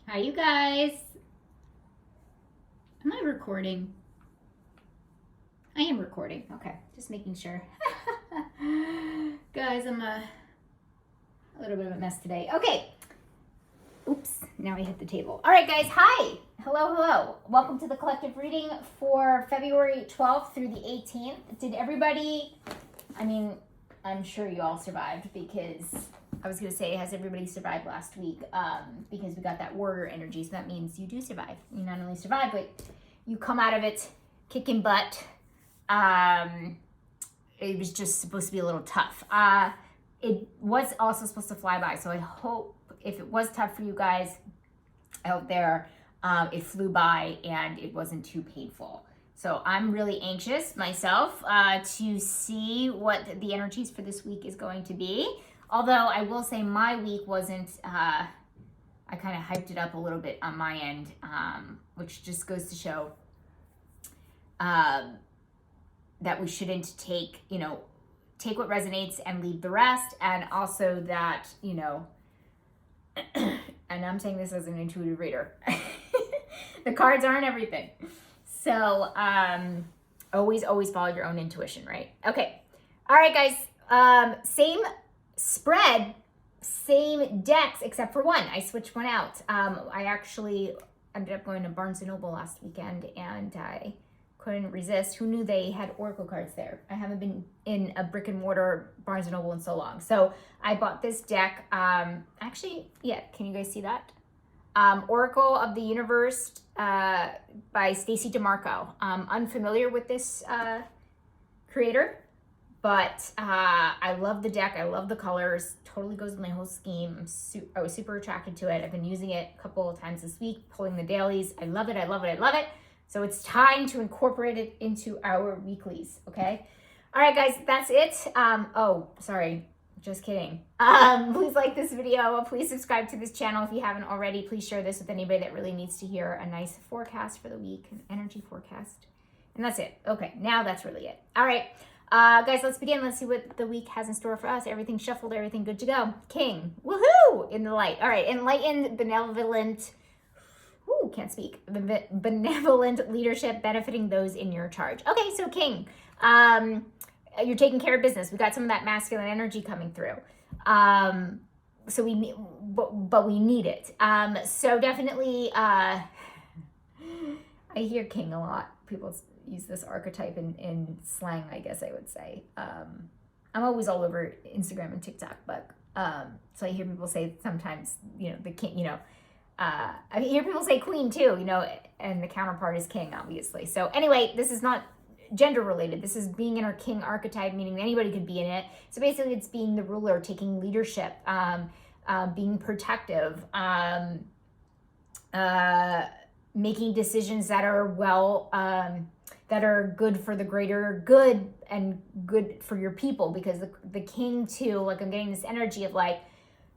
Hi, you guys. Am I recording? I am recording. Okay, just making sure. Guys, I'm a little bit of a mess today. Okay. Oops, now I hit the table. All right, guys. Hi. Hello. Welcome to the collective reading for February 12th through the 18th. Did everybody, I'm sure you all survived because I was going to say, has everybody survived last week? Because we got that warrior energy, so that means you do survive. You not only survive, but you come out of it kicking butt. It was just supposed to be a little tough. It was also supposed to fly by, so I hope if it was tough for you guys out there, it flew by and it wasn't too painful. So I'm really anxious myself to see what the energies for this week is going to be. Although I will say my week wasn't, I kind of hyped it up a little bit on my end, which just goes to show that we shouldn't take what resonates and leave the rest. And also that, and I'm saying this as an intuitive reader, the cards aren't everything. So always follow your own intuition, right? Okay. All right, guys. Same spread, same decks, except for one. I switched one out. I actually ended up going to Barnes & Noble last weekend, and I couldn't resist. Who knew they had Oracle cards there? I haven't been in a brick and mortar Barnes & Noble in so long. So I bought this deck. Actually, yeah, can you guys see that? Oracle of the Universe by Stacey DeMarco. Unfamiliar with this creator, but I love the deck. I love the colors. Totally goes with my whole scheme. I was super attracted to it. I've been using it a couple of times this week, pulling the dailies. I love it. So it's time to incorporate it into our weeklies, okay? All right, guys, that's it. Oh, sorry. Just kidding. Please like this video. Please subscribe to this channel if you haven't already. Please share this with anybody that really needs to hear a nice forecast for the week, an energy forecast. And that's it. Okay, now that's really it. All right, guys, let's begin. Let's see what the week has in store for us. Everything shuffled, everything good to go. King, woohoo, in the light. All right, enlightened, benevolent, can't speak, benevolent leadership benefiting those in your charge. Okay, so King, you're taking care of business. We got some of that masculine energy coming through. So we need, but we need it. So definitely, I hear King a lot. People use this archetype in slang, I guess I would say. I'm always all over Instagram and TikTok, but so I hear people say sometimes, the King, I hear people say queen too, and the counterpart is king, obviously. So anyway, this is not gender related. This is being in our king archetype, meaning anybody could be in it. So basically it's being the ruler, taking leadership, being protective, making decisions that are that are good for the greater good and good for your people, because the king too, like I'm getting this energy of like,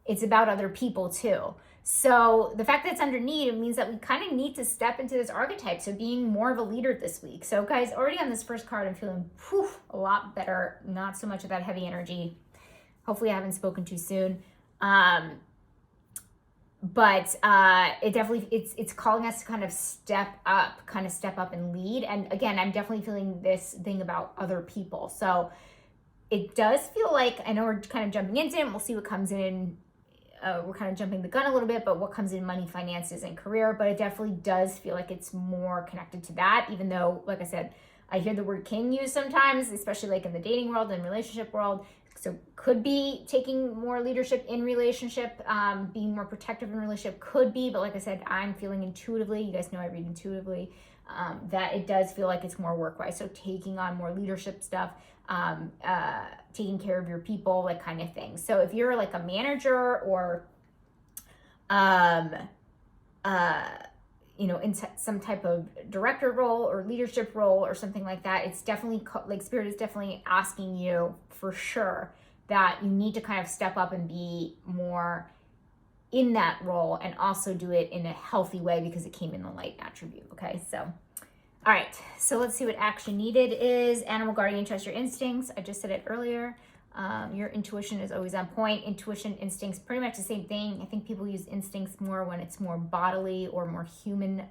it's about other people too. So the fact that it's underneath, it means that we kind of need to step into this archetype. So being more of a leader this week. So guys, already on this first card, I'm feeling a lot better. Not so much of that heavy energy. Hopefully I haven't spoken too soon. But it definitely, it's calling us to kind of step up and lead. And again, I'm definitely feeling this thing about other people. So it does feel like, I know we're kind of jumping into it, and we'll see what comes in. We're kind of jumping the gun a little bit, but what comes in money, finances, and career. But it definitely does feel like it's more connected to that, even though, like I said, I hear the word king used sometimes, especially like in the dating world and relationship world. So could be taking more leadership in relationship, being more protective in relationship could be. But like I said, I'm feeling intuitively, you guys know I read intuitively, that it does feel like it's more work-wise. So taking on more leadership stuff, taking care of your people, like kind of thing. So if you're like a manager or, in some type of director role or leadership role or something like that, it's definitely like Spirit is definitely asking you for sure that you need to kind of step up and be more in that role, and also do it in a healthy way because it came in the light attribute. Okay, so all right, so let's see what action needed is. Animal guardian, trust your instincts. I just said it earlier. Your intuition is always on point. Intuition, instincts, pretty much the same thing. I think people use instincts more when it's more bodily or more human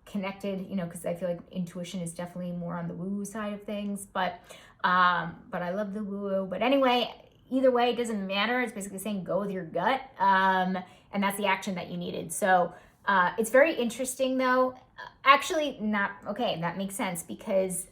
connected, because I feel like intuition is definitely more on the woo-woo side of things. But I love the woo-woo. But anyway, either way, it doesn't matter. It's basically saying go with your gut. And that's the action that you needed. So it's very interesting though. Actually, not, okay, that makes sense because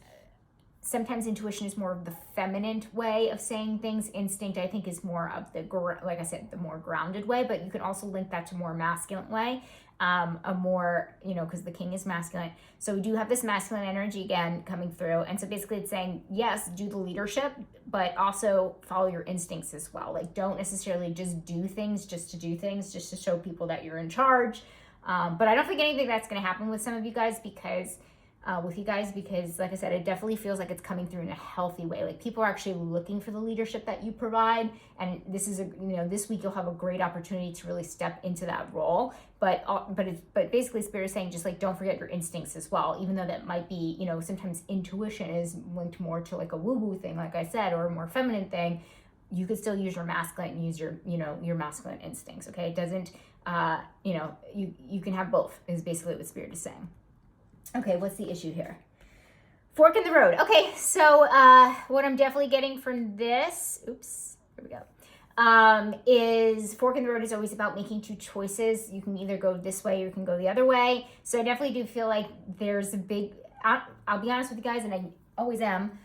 sometimes intuition is more of the feminine way of saying things. Instinct, I think, is more of the, like I said, the more grounded way, but you can also link that to more masculine way, a more, because the king is masculine. So we do have this masculine energy again coming through. And so basically it's saying, yes, do the leadership, but also follow your instincts as well. Like, don't necessarily just do things just to do things, just to show people that you're in charge. But I don't think anything that's going to happen with some of you guys because like I said, it definitely feels like it's coming through in a healthy way. Like, people are actually looking for the leadership that you provide. And this is this week you'll have a great opportunity to really step into that role. But basically Spirit is saying, just like, don't forget your instincts as well, even though that might be, sometimes intuition is linked more to like a woo-woo thing, like I said, or a more feminine thing. You could still use your masculine and use your masculine instincts. Okay. It doesn't, you can have both is basically what Spirit is saying. Okay, what's the issue here? Fork in the road. Okay, so what I'm definitely getting from this, here we go, is fork in the road is always about making two choices. You can either go this way or you can go the other way. So I definitely do feel like there's a big, I'll be honest with you guys, and I always am,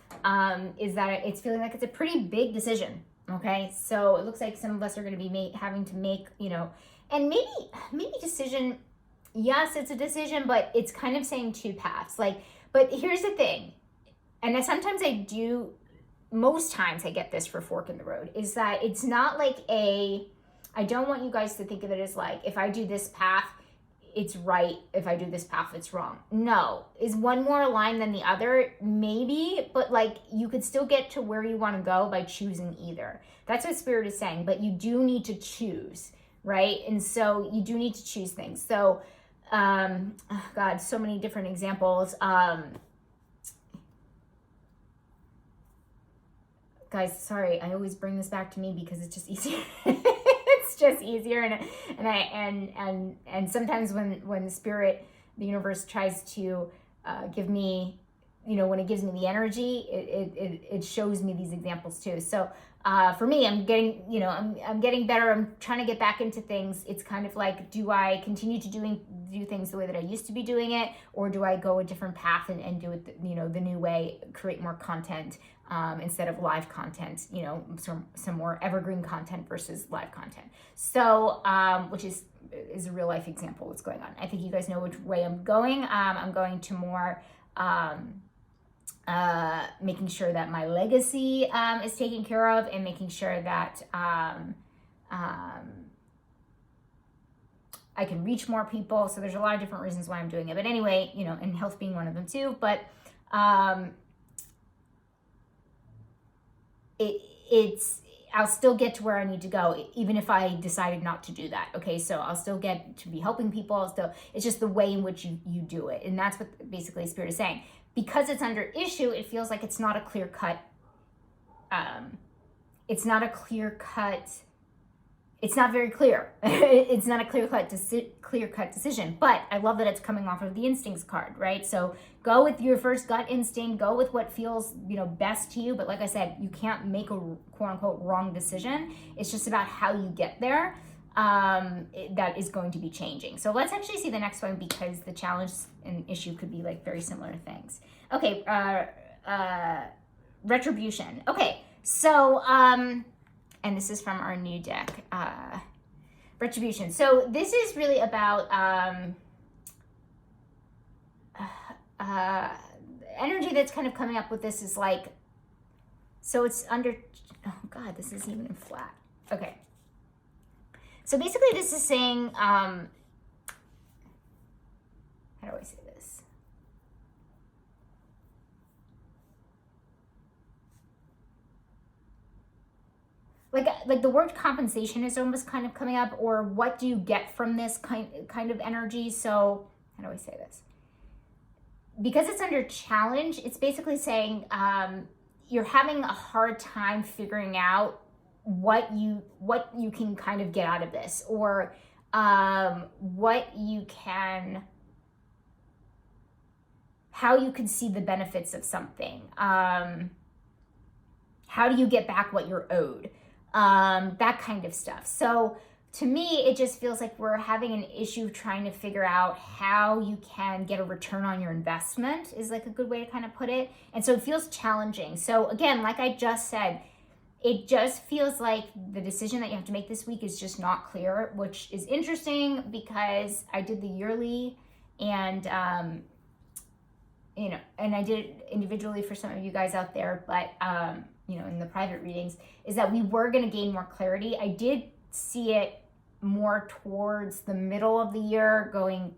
is that it's feeling like it's a pretty big decision, okay? So it looks like some of us are going to be having to make, and maybe decision. Yes, it's a decision, but it's kind of saying two paths. But here's the thing, and most times I get this for fork in the road, is that it's not like I don't want you guys to think of it as like, if I do this path, it's right. If I do this path, it's wrong. No. Is one more aligned than the other? Maybe, but like, you could still get to where you want to go by choosing either. That's what Spirit is saying, but you do need to choose, right? And so you do need to choose things. So, God, so many different examples. Guys, sorry, I always bring this back to me because it's just easier. It's just easier, and sometimes when Spirit, the universe, tries to give me, when it gives me the energy, it shows me these examples too. So for me, I'm getting, I'm getting better. I'm trying to get back into things. It's kind of like, do I continue to do things the way that I used to be doing it, or do I go a different path and do it, the new way, create more content instead of live content, some more evergreen content versus live content. So, which is a real life example of what's going on. I think you guys know which way I'm going. I'm going to more making sure that my legacy is taken care of, and making sure that I can reach more people. So there's a lot of different reasons why I'm doing it. But anyway, and health being one of them too. But I'll still get to where I need to go, even if I decided not to do that. Okay, so I'll still get to be helping people. It's just the way in which you do it. And that's what basically Spirit is saying. Because it's under issue, it feels like it's not a clear cut. It's not very clear. It's not a clear cut decision. But I love that it's coming off of the instincts card, right? So go with your first gut instinct. Go with what feels, best to you. But like I said, you can't make a quote unquote wrong decision. It's just about how you get there. That is going to be changing. So let's actually see the next one, because the challenge and issue could be like very similar things. Okay, retribution. Okay, so and this is from our new deck, retribution. So this is really about energy that's kind of coming up with this is like, so it's under, oh God, this is even in flat. Okay. So basically this is saying, how do I say this? Like the word compensation is almost kind of coming up, or what do you get from this kind of energy? So how do I say this? Because it's under challenge, it's basically saying, you're having a hard time figuring out what you can kind of get out of this, or what you can, how you can see the benefits of something. How do you get back what you're owed? That kind of stuff. So to me, it just feels like we're having an issue trying to figure out how you can get a return on your investment, is like a good way to kind of put it. And so it feels challenging. So again, like I just said, it just feels like the decision that you have to make this week is just not clear, which is interesting because I did the yearly, and and I did it individually for some of you guys out there, but in the private readings, is that we were going to gain more clarity. I did see it more towards the middle of the year, going,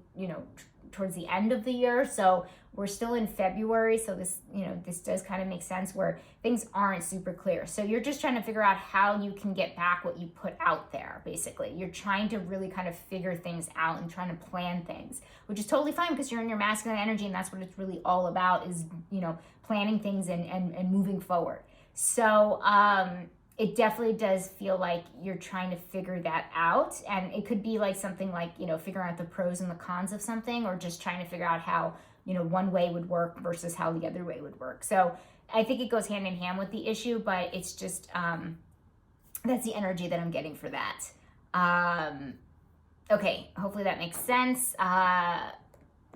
towards the end of the year. So we're still in February. So this, this does kind of make sense where things aren't super clear. So you're just trying to figure out how you can get back what you put out there, basically. You're trying to really kind of figure things out and trying to plan things, which is totally fine because you're in your masculine energy, and that's what it's really all about, is, planning things and moving forward. So, it definitely does feel like you're trying to figure that out. And it could be like something like, figuring out the pros and the cons of something, or just trying to figure out how, one way would work versus how the other way would work. So I think it goes hand in hand with the issue, but it's just, that's the energy that I'm getting for that. Okay, hopefully that makes sense.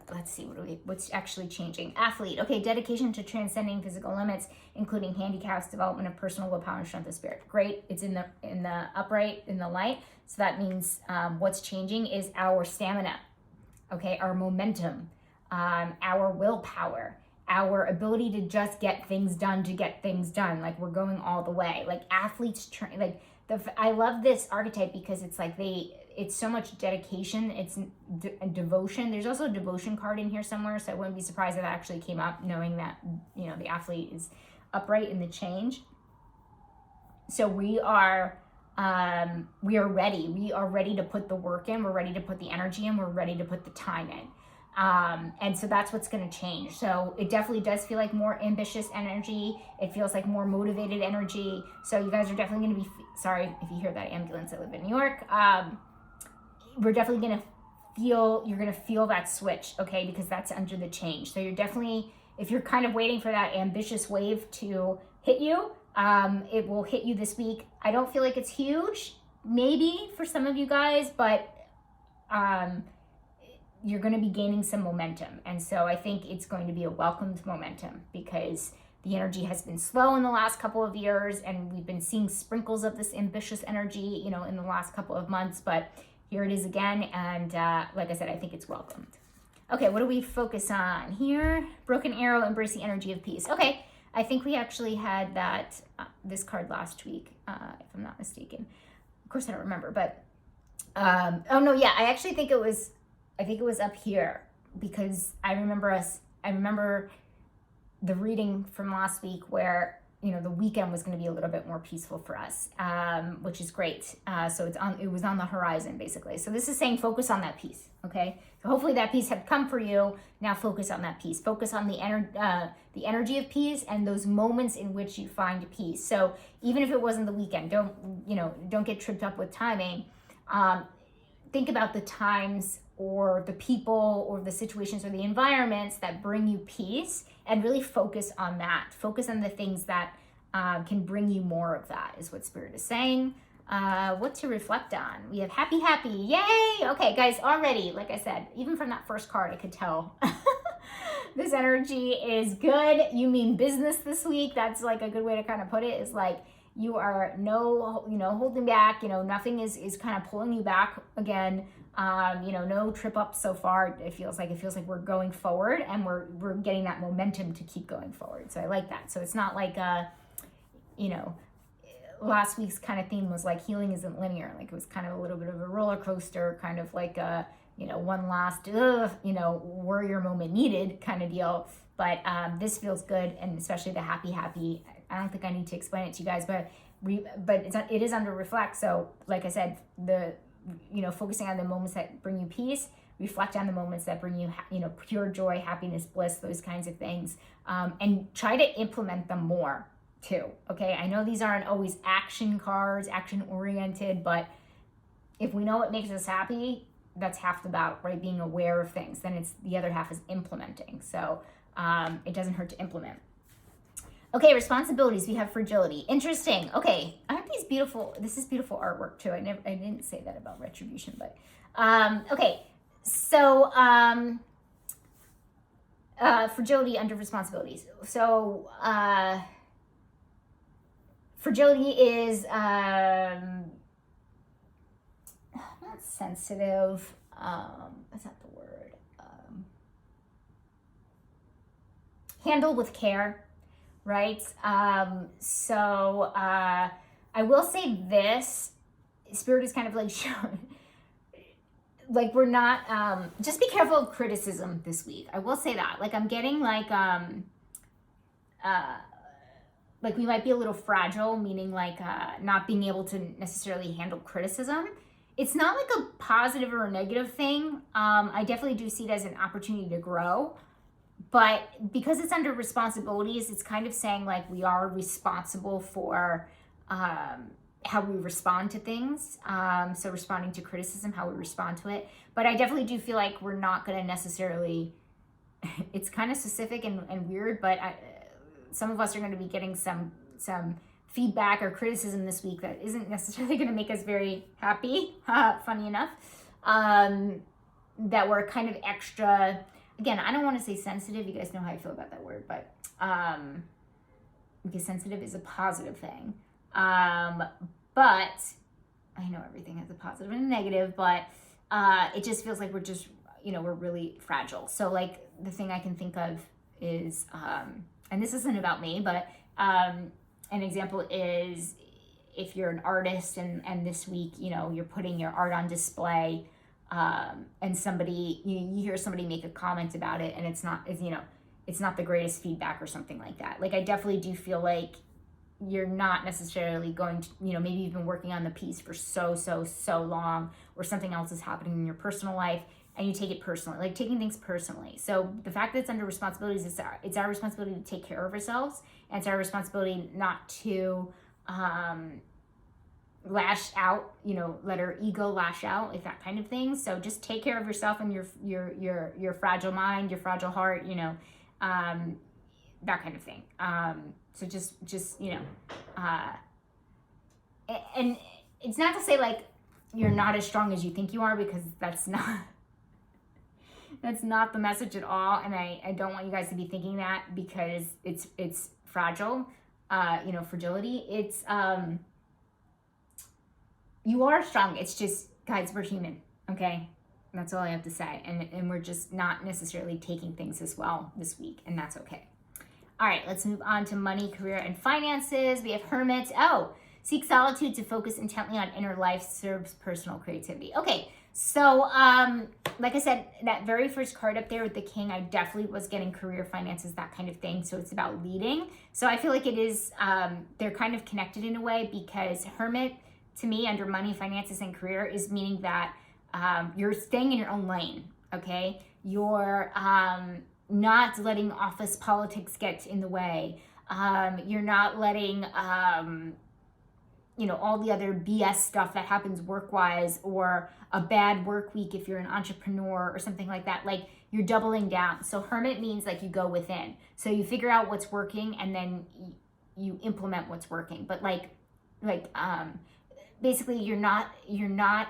Let's see, what's actually changing? Athlete. Okay, dedication to transcending physical limits, including handicaps, development of personal willpower and strength of spirit. Great. It's in the upright, in the light. So that means what's changing is our stamina, okay, our momentum, our willpower, our ability to just get things done to get things done. Like, we're going all the way. Like, athletes train, like, I love this archetype because it's like it's so much dedication. It's devotion. There's also a devotion card in here somewhere, so I wouldn't be surprised if that actually came up, knowing that, the athlete is upright in the change. So we are ready. We are ready to put the work in. We're ready to put the energy in. We're ready to put the time in. And so that's what's going to change. So it definitely does feel like more ambitious energy. It feels like more motivated energy. So you guys are definitely going to be, sorry if you hear that ambulance, I live in New York. We're definitely going to you're going to feel that switch, okay? Because that's under the change. So you're definitely, if you're kind of waiting for that ambitious wave to hit you, it will hit you this week. I don't feel like it's huge, maybe for some of you guys, but, you're going to be gaining some momentum. And so I think it's going to be a welcomed momentum, because the energy has been slow in the last couple of years, and we've been seeing sprinkles of this ambitious energy, in the last couple of months, but here it is again. And like I said, I think it's welcomed. Okay, what do we focus on here? Broken Arrow, embrace the energy of peace. Okay, I think we actually had that, this card last week, if I'm not mistaken. Of course I don't remember, but, oh no, yeah, I actually think it was up here, because I remember the reading from last week where, the weekend was going to be a little bit more peaceful for us, which is great. So it was on the horizon, basically. So this is saying focus on that peace, okay? So hopefully that peace had come for you. Now focus on that peace. Focus on the energy of peace and those moments in which you find peace. So even if it wasn't the weekend, don't get tripped up with timing. Think about the times or the people or the situations or the environments that bring you peace, and really focus on that. Focus on the things that can bring you more of that, is what Spirit is saying. What to reflect on? We have happy, happy. Yay! Okay, guys, already, like I said, even from that first card, I could tell this energy is good. You mean business this week. That's like a good way to kind of put it, is like, you are holding back, nothing is kind of pulling you back again. No trip up so far. It feels like we're going forward, and we're getting that momentum to keep going forward. So I like that. So it's not like, last week's kind of theme was like healing isn't linear. Like, it was kind of a little bit of a roller coaster, kind of like a, one last, warrior moment needed kind of deal. But this feels good, and especially the happy, happy. I don't think I need to explain it to you guys, but it is under reflect. So like I said, focusing on the moments that bring you peace, reflect on the moments that bring you, pure joy, happiness, bliss, those kinds of things, and try to implement them more. too. Okay, I know these aren't always action cards, action oriented, but if we know what makes us happy, that's half the battle, right? Being aware of things. Then it's the other half is implementing. So it doesn't hurt to implement. Okay, responsibilities. We have fragility. Interesting. Okay, aren't these beautiful? This is beautiful artwork too. I didn't say that about retribution, but okay. So fragility under responsibilities. So fragility is not sensitive. Is that the word? Handle with care, right? So I will say this, Spirit is kind of like showing, like we're not, just be careful of criticism this week. I will say that. Like I'm getting like we might be a little fragile, meaning like not being able to necessarily handle criticism. It's not like a positive or a negative thing. I definitely do see it as an opportunity to grow. But because it's under responsibilities, it's kind of saying like we are responsible for how we respond to things. So responding to criticism, how we respond to it. But I definitely do feel like we're not going to necessarily, it's kind of specific and weird, but some of us are going to be getting some feedback or criticism this week that isn't necessarily going to make us very happy, funny enough, that we're kind of extra. Again, I don't want to say sensitive. You guys know how I feel about that word, but because sensitive is a positive thing. But I know everything has a positive and a negative, but it just feels like we're just, we're really fragile. So like the thing I can think of is, and this isn't about me, but an example is if you're an artist and this week, you're putting your art on display, and somebody, you hear somebody make a comment about it and it's not the greatest feedback or something like that. Like I definitely do feel like you're not necessarily going to, maybe you've been working on the piece for so long, or something else is happening in your personal life and you take it personally, like taking things personally. So the fact that it's under responsibilities, it's our responsibility to take care of ourselves, and it's our responsibility not to lash out, let our ego lash out, like that kind of thing. So just take care of yourself and your fragile mind, your fragile heart, that kind of thing. So just and it's not to say like you're not as strong as you think you are, because that's not the message at all. And I don't want you guys to be thinking that, because it's fragile, fragility. It's you are strong. It's just, guys, we're human, okay? That's all I have to say. And we're just not necessarily taking things as well this week, and that's okay. All right, let's move on to money, career, and finances. We have Hermit. Oh, seek solitude to focus intently on inner life, serves personal creativity. Okay, so like I said, that very first card up there with the King, I definitely was getting career, finances, that kind of thing. So it's about leading. So I feel like it is, they're kind of connected in a way, because Hermit, to me, under money, finances, and career, is meaning that you're staying in your own lane, okay? You're not letting office politics get in the way. You're not letting, all the other BS stuff that happens work-wise, or a bad work week if you're an entrepreneur or something like that. Like, you're doubling down. So Hermit means like you go within. So you figure out what's working and then you implement what's working. But basically you're not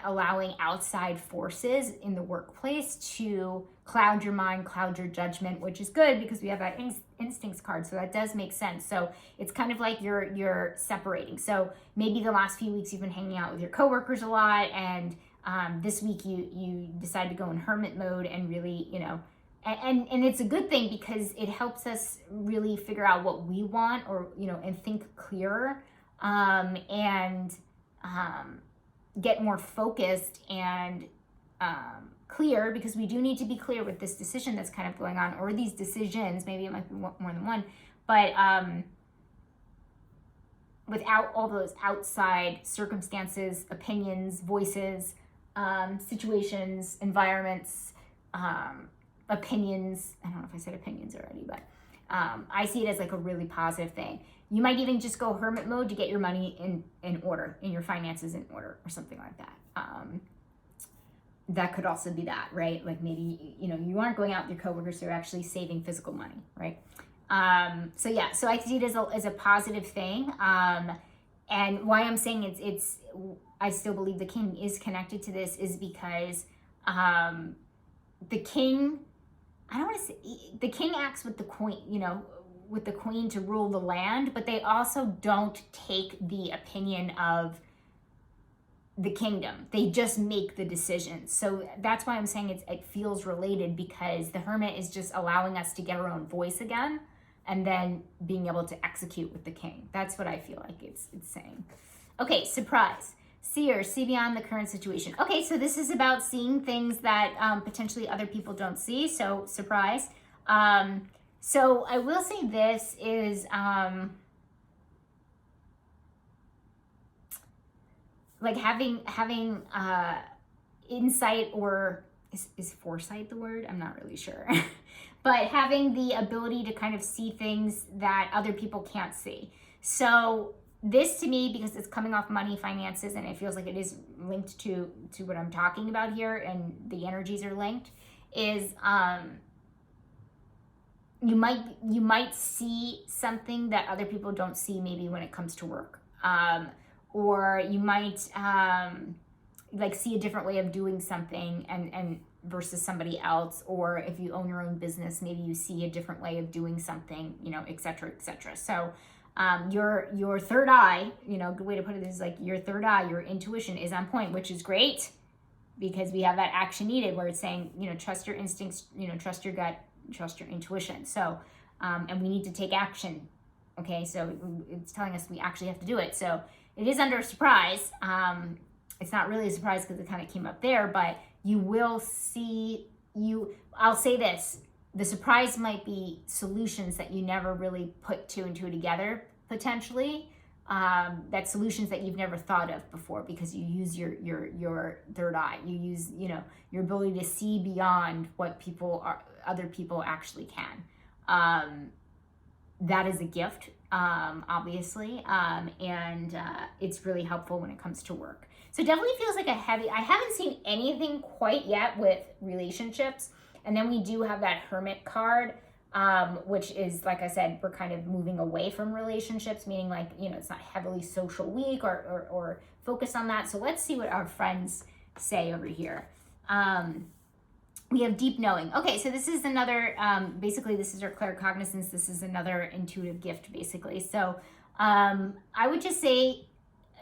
allowing outside forces in the workplace to cloud your mind, cloud your judgment, which is good because we have that instincts card. So that does make sense. So it's kind of like you're separating. So maybe the last few weeks you've been hanging out with your coworkers a lot, and this week you decide to go in hermit mode and really, and it's a good thing, because it helps us really figure out what we want, or, and think clearer, and get more focused and clear, because we do need to be clear with this decision that's kind of going on, or these decisions. Maybe it might be more than one, but without all those outside circumstances, opinions, voices, situations, environments, opinions. I don't know if I said opinions already, but I see it as like a really positive thing. You might even just go hermit mode to get your money in order, in your finances in order, or something like that. That could also be that, right? Like maybe, you aren't going out with your coworkers, so you're actually saving physical money, right? So yeah, so I see it as a positive thing. And why I'm saying it's I still believe the king is connected to this is because the king, I don't want to say, the king acts with the queen, with the queen to rule the land, but they also don't take the opinion of the kingdom. They just make the decisions. So that's why I'm saying it feels related, because the hermit is just allowing us to get our own voice again, and then being able to execute with the king. That's what I feel like it's saying. Okay, surprise. Seer, see beyond the current situation. Okay, so this is about seeing things that potentially other people don't see. So surprise. So I will say this is like having insight, or is foresight the word? I'm not really sure. But having the ability to kind of see things that other people can't see. So this to me, because it's coming off money, finances, and it feels like it is linked to what I'm talking about here, and the energies are linked, is you might see something that other people don't see, maybe when it comes to work, or you might like see a different way of doing something and versus somebody else, or if you own your own business, maybe you see a different way of doing something, et cetera, et cetera. So your third eye, good way to put it is like your third eye, your intuition is on point, which is great, because we have that action needed where it's saying, trust your instincts, trust your gut, trust your intuition. So, and we need to take action. Okay. So it's telling us we actually have to do it. So it is under surprise. It's not really a surprise because it kind of came up there, but you will see I'll say this, the surprise might be solutions that you never really put two and two together, potentially. That solutions that you've never thought of before, because you use your third eye. You use, your ability to see beyond what other people actually can. That is a gift, obviously. And it's really helpful when it comes to work. So it definitely feels like I haven't seen anything quite yet with relationships. And then we do have that hermit card, which is, like I said, we're kind of moving away from relationships, meaning like, it's not heavily social week or focus on that. So let's see what our friends say over here. We have deep knowing. Okay, so this is another, basically this is our claircognizance. This is another intuitive gift, basically. So I would just say,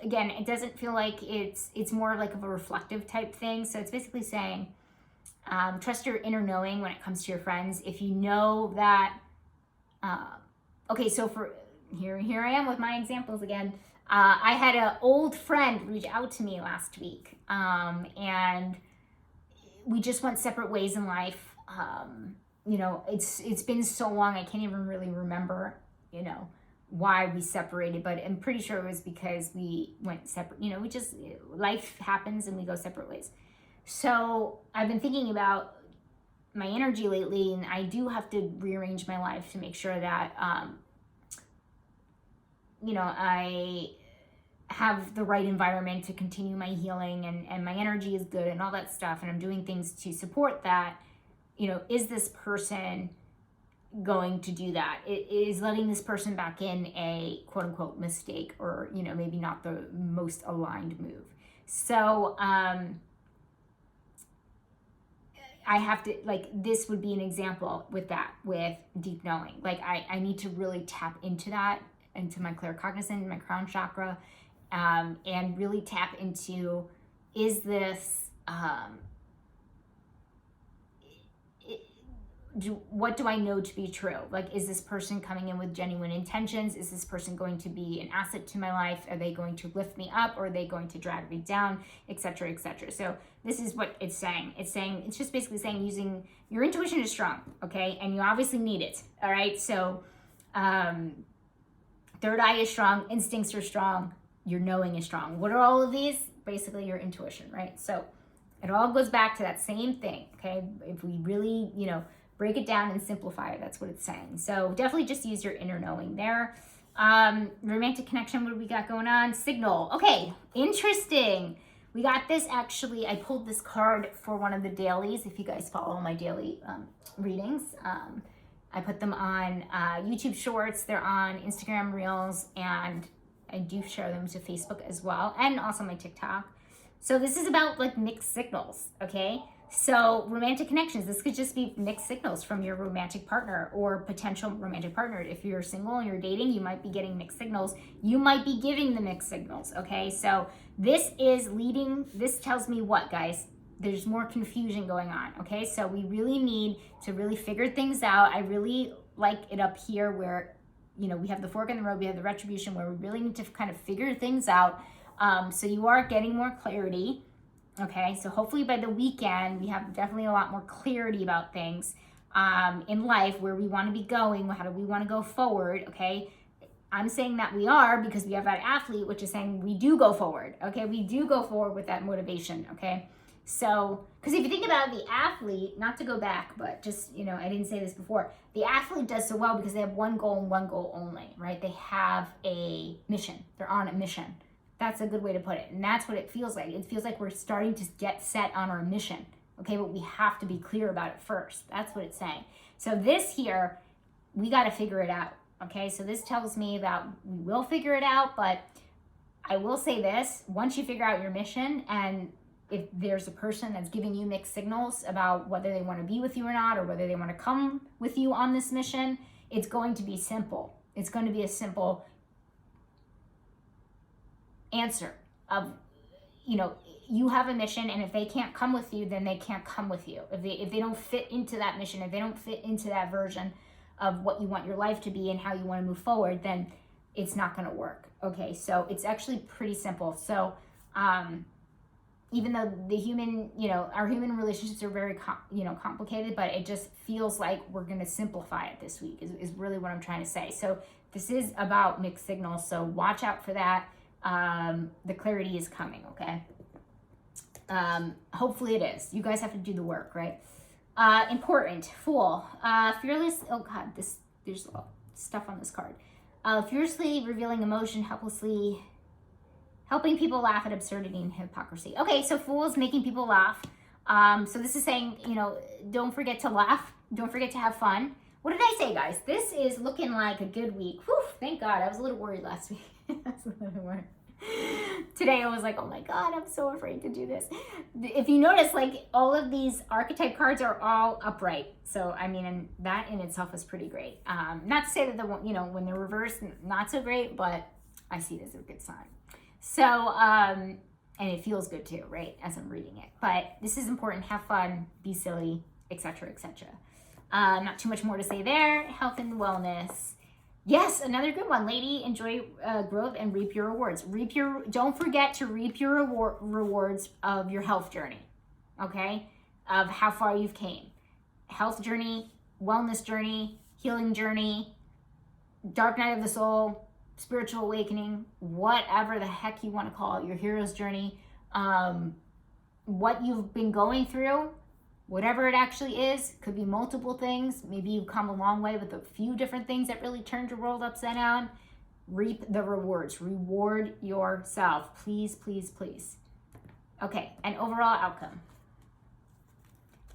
again, it doesn't feel like it's more like of a reflective type thing. So it's basically saying, trust your inner knowing when it comes to your friends. If you know that, okay, so for here I am with my examples again. I had an old friend reach out to me last week, and we just went separate ways in life. It's been so long, I can't even really remember, why we separated, but I'm pretty sure it was because we went separate, life happens and we go separate ways. So I've been thinking about my energy lately, and I do have to rearrange my life to make sure that, I have the right environment to continue my healing, and my energy is good and all that stuff. And I'm doing things to support that. Is this person going to do that? It is letting this person back in a quote unquote mistake, or, maybe not the most aligned move. So, I have to, like, this would be an example with deep knowing. Like, I need to really tap into that, into my claircognizance, my crown chakra, and really tap into, is this, what do I know to be true? Like, is this person coming in with genuine intentions? Is this person going to be an asset to my life? Are they going to lift me up, or are they going to drag me down, et cetera, et cetera? So this is what it's saying. It's just basically saying using your intuition is strong, okay? And you obviously need it, all right? So third eye is strong, instincts are strong, your knowing is strong. What are all of these? Basically your intuition, right? So it all goes back to that same thing, okay? If we really, break it down and simplify it, that's what it's saying. So definitely just use your inner knowing there. Romantic connection, what do we got going on? Signal. Okay, interesting. We got this actually, I pulled this card for one of the dailies. If you guys follow my daily readings, I put them on YouTube Shorts, they're on Instagram Reels, and I do share them to Facebook as well, and also my TikTok. So this is about like mixed signals, okay? So romantic connections, this could just be mixed signals from your romantic partner or potential romantic partner. If you're single and you're dating, you might be getting mixed signals. You might be giving the mixed signals, okay? So this is leading, this tells me what, guys? There's more confusion going on, okay? So we really need to really figure things out. I really like it up here where, you know, we have the fork in the road, we have the retribution, where we really need to kind of figure things out. So you are getting more clarity. Okay, so hopefully by the weekend, we have definitely a lot more clarity about things in life, where we want to be going, how do we want to go forward, okay? I'm saying that we are because we have that athlete, which is saying we do go forward, okay? We do go forward with that motivation, okay? So, because if you think about the athlete, not to go back, but just, you know, I didn't say this before, the athlete does so well because they have one goal and one goal only, right? They have a mission. They're on a mission. That's a good way to put it. And that's what it feels like. It feels like we're starting to get set on our mission. Okay, but we have to be clear about it first. That's what it's saying. So this here, we got to figure it out. Okay, so this tells me that we will figure it out, but I will say this, once you figure out your mission, and if there's a person that's giving you mixed signals about whether they want to be with you or not, or whether they want to come with you on this mission, it's going to be simple. It's going to be a simple answer of, you know, you have a mission, and if they can't come with you, then they can't come with you. If they don't fit into that mission, if they don't fit into that version of what you want your life to be and how you want to move forward, then it's not going to work. Okay, so it's actually pretty simple. So even though the human, you know, our human relationships are very complicated, but it just feels like we're going to simplify it this week is really what I'm trying to say. So this is about mixed signals, so watch out for that. The clarity is coming, okay? Hopefully it is. You guys have to do the work, right? Important, Fool. Fearless, oh God, there's stuff on this card. Fiercely revealing emotion, helplessly helping people laugh at absurdity and hypocrisy. Okay, so Fool is making people laugh. So this is saying, you know, don't forget to laugh. Don't forget to have fun. What did I say, guys? This is looking like a good week. Whew, thank God. I was a little worried last week. That's a little worried. Today I was like, oh my God, I'm so afraid to do this. If you notice, like all of these archetype cards are all upright. So, I mean, and that in itself is pretty great. Not to say that when they're reversed, not so great, but I see it as a good sign. So, and it feels good too, right? As I'm reading it. But this is important. Have fun, be silly, etc., etc. Not too much more to say there. Health and wellness. Yes, another good one, lady. Enjoy growth and reap your rewards. Don't forget to reap your rewards of your health journey, okay? Of how far you've came. Health journey, wellness journey, healing journey, dark night of the soul, spiritual awakening, whatever the heck you want to call it, your hero's journey, what you've been going through, whatever it actually is, could be multiple things. Maybe you've come a long way with a few different things that really turned your world upside down. Reap the rewards. Reward yourself. Please, please, please. Okay, and overall outcome.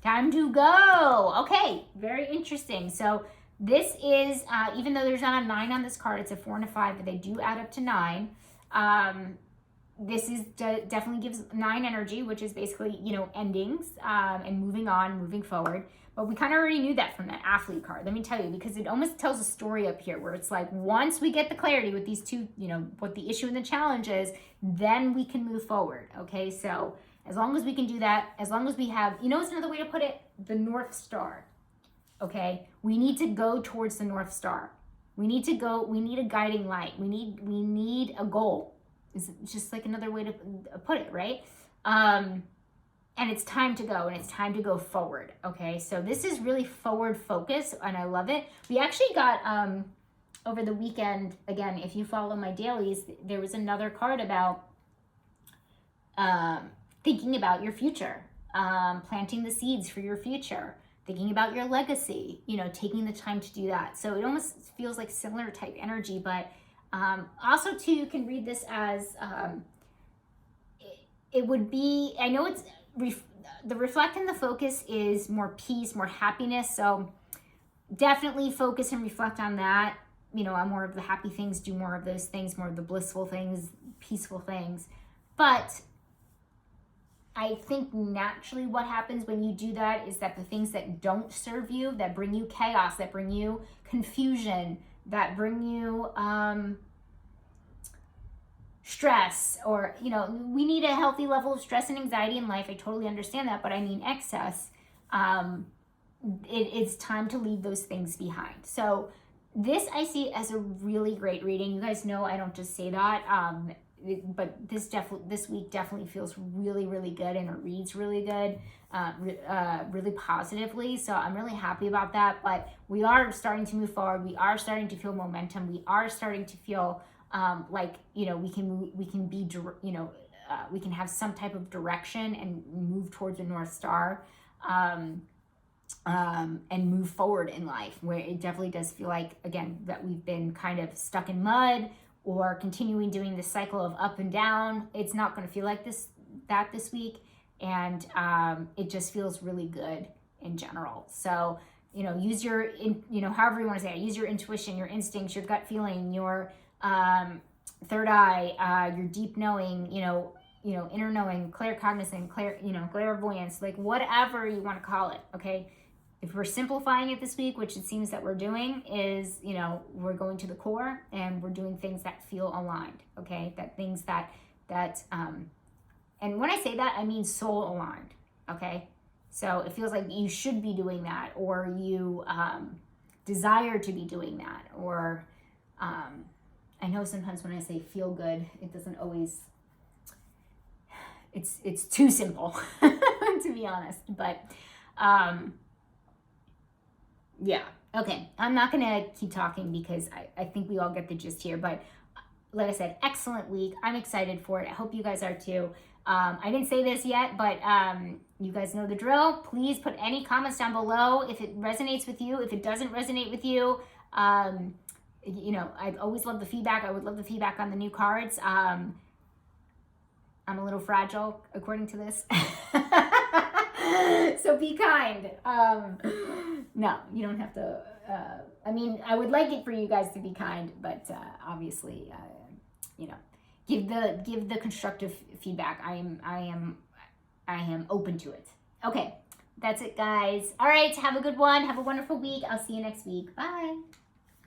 Time to go. Okay, very interesting. So this is, even though there's not a 9 on this card, it's a 4 and a 5, but they do add up to 9. This is definitely gives 9 energy, which is basically, you know, endings and moving on, moving forward. But we kind of already knew that from that athlete card. Let me tell you, because it almost tells a story up here where it's like, once we get the clarity with these two, you know, what the issue and the challenge is, then we can move forward. Okay, so as long as we can do that, as long as we have, you know, it's another way to put it, the North Star. Okay, we need to go towards the North Star. We need to go, we need a guiding light. We need a goal. Is just like another way to put it, right? And it's time to go, and it's time to go forward, okay? So this is really forward focus, and I love it. We actually got, over the weekend, again, if you follow my dailies, there was another card about thinking about your future, planting the seeds for your future, thinking about your legacy, you know, taking the time to do that. So it almost feels like similar type energy, but Also, too, you can read this as it would be, I know it's, the reflect and the focus is more peace, more happiness. So definitely focus and reflect on that. You know, on more of the happy things, do more of those things, more of the blissful things, peaceful things. But I think naturally what happens when you do that is that the things that don't serve you, that bring you chaos, that bring you confusion, that bring you stress, or, you know, we need a healthy level of stress and anxiety in life. I totally understand that, but I mean excess. It's time to leave those things behind. So this I see as a really great reading. You guys know I don't just say that, but this week definitely feels really, really good, and it reads really good, really positively. So I'm really happy about that. But we are starting to move forward. We are starting to feel momentum. We are starting to feel like, you know, we can be, you know, we can have some type of direction and move towards the North Star. And move forward in life, where it definitely does feel like, again, that we've been kind of stuck in mud or continuing doing this cycle of up and down. It's not going to feel like this week, and it just feels really good in general. So, you know, use your, you know, however you want to say it, use your intuition, your instincts, your gut feeling, your third eye, your deep knowing, you know, inner knowing, claircognizant, clairvoyance, like whatever you want to call it. Okay. If we're simplifying it this week, which it seems that we're doing, is, you know, we're going to the core and we're doing things that feel aligned, okay? That things that, and when I say that, I mean soul aligned, okay? So it feels like you should be doing that, or you desire to be doing that, or I know sometimes when I say feel good, it doesn't always, it's too simple, to be honest, but, yeah. Okay. I'm not going to keep talking because I think we all get the gist here. But like I said, excellent week. I'm excited for it. I hope you guys are too. I didn't say this yet, but you guys know the drill. Please put any comments down below if it resonates with you. If it doesn't resonate with you, you know, I always love the feedback. I would love the feedback on the new cards. I'm a little fragile, according to this. So be kind. No, you don't have to. I mean, I would like it for you guys to be kind, but obviously, you know, give the constructive feedback. I am open to it. Okay, that's it, guys. All right, have a good one. Have a wonderful week. I'll see you next week. Bye.